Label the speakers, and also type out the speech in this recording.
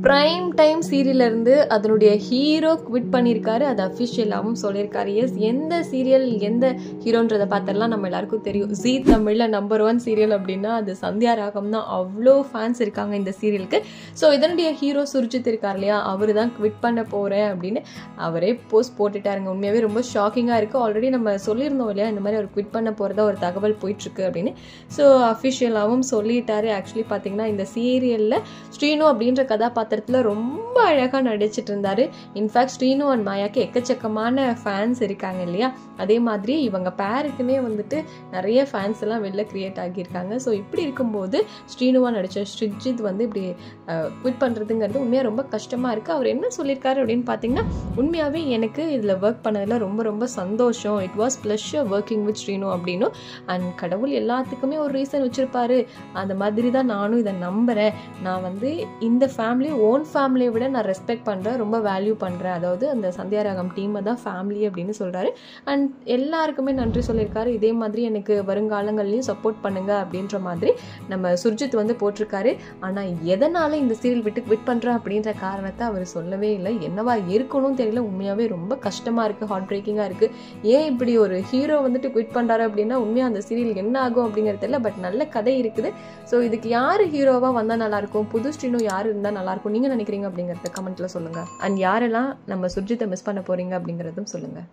Speaker 1: Prime time சீரியல்ல இருந்து அதனுடைய ஹீரோ குவிட் பண்ணியிருக்காரு. அது அஃபிஷியலாகவும் சொல்லியிருக்காரு. எஸ், எந்த சீரியல் எந்த ஹீரோன்றதை பார்த்தெல்லாம் நம்ம எல்லாருக்கும் தெரியும். ஜீ தமிழில் நம்பர் 1 சீரியல் அப்படின்னா அது சந்தியா ராகம் தான். அவ்வளோ ஃபேன்ஸ் இருக்காங்க இந்த சீரியலுக்கு. ஸோ இதனுடைய ஹீரோ சுர்ஜித் இருக்கார் இல்லையா, அவர் தான் குவிட் பண்ண போகிறேன் அப்படின்னு அவரே போஸ்ட் போட்டுட்டாருங்க. உண்மையாகவே ரொம்ப ஷாக்கிங்காக இருக்குது. ஆல்ரெடி நம்ம சொல்லியிருந்தோம் இல்லையா, இந்த மாதிரி அவர் குவிட் பண்ண போகிறதா ஒரு தகவல் போயிட்டுருக்கு அப்படின்னு. ஸோ அஃபிஷியலாகவும் சொல்லிட்டாரு. ஆக்சுவலி பார்த்தீங்கன்னா இந்த சீரியலில் ஸ்ரீனு அப்படின்ற கதாபாத்திரத்தில் ரொம்ப அழகாக நடிச்சிட்டு இருந்தாரு. இன்ஃபேக்ட் ஸ்ரீனு அண்ட் மாயாக்கு எக்கச்சக்கமான ஃபேன்ஸ் இருக்காங்க இல்லையா, அதே மாதிரி இவங்க பேருக்குன்னே வந்துட்டு நிறைய ஃபேன்ஸ் எல்லாம் வெளில கிரியேட் ஆகியிருக்காங்க. ஸோ இப்படி இருக்கும்போது ஸ்ரீனுவா நடித்த ஸ்ரிஜித் வந்து இப்படி குவிட் பண்ணுறதுங்கிறது உண்மையாக ரொம்ப கஷ்டமாக இருக்குது. அவர் என்ன சொல்லியிருக்காரு அப்படின்னு பார்த்தீங்கன்னா, உண்மையாகவே எனக்கு இதில் ஒர்க் பண்ணதில் ரொம்ப ரொம்ப சந்தோஷம். It was pleasure working with Srinu அப்படின்னும். அண்ட் கடவுள் எல்லாத்துக்குமே ஒரு ரீசன் வச்சுருப்பாரு. அந்த மாதிரி தான் நானும் இதை நம்புகிறேன். நான் வந்து இந்த ஃபேமிலி ஓன் ஃபேமிலியை விட நான் ரெஸ்பெக்ட் பண்ணுறேன், ரொம்ப வேல்யூ பண்ணுறேன். அதாவது அந்த சந்தியா ராகம் டீமை தான் ஃபேமிலி அப்படின்னு சொல்கிறாரு. அண்ட் எல்லாருக்குமே நன்றி சொல்லியிருக்காரு. இதே மாதிரி எனக்கு வருங்காலங்கள்லையும் சப்போர்ட் பண்ணுங்க அப்படின்ற மாதிரி நம்ம சுர்ஜித் வந்து போட்டிருக்காரு. ஆனால் எதனால் இந்த சீரியல் விட்டு குவிட் பண்ணுறேன் அப்படின்ற காரணத்தை அவர் சொல்லவே இல்லை. என்னவா இருக்கணும்னு தெரியல. உண்மையாகவே ரொம்ப கஷ்டமாக இருக்குது, ஹார்ட் பிரேக்கிங்காக இருக்குது. ஏன் இப்படி ஒரு ஹீரோ வந்துட்டு குவிட் பண்ணுறாரு அப்படின்னா உண்மையாக அந்த சீரியல் என்ன ஆகும் அப்படிங்கிறது தெரியல. பட் நல்ல கதை இருக்குது. ஸோ இதுக்கு யார் ஹீரோவாக வந்தால் நல்லாயிருக்கும், புது ஸ்ரீனு யார் இருந்தால் நல்லாயிருக்கும் நீங்கள் நினைக்கிறீங்க அப்படிங்கிறத கமெண்ட்டில் சொல்லுங்கள். அண்ட் யாரெல்லாம் நம்ம சுர்ஜித்தை மிஸ் பண்ண போகிறீங்க அப்படிங்கிறதும் சொல்லுங்கள்.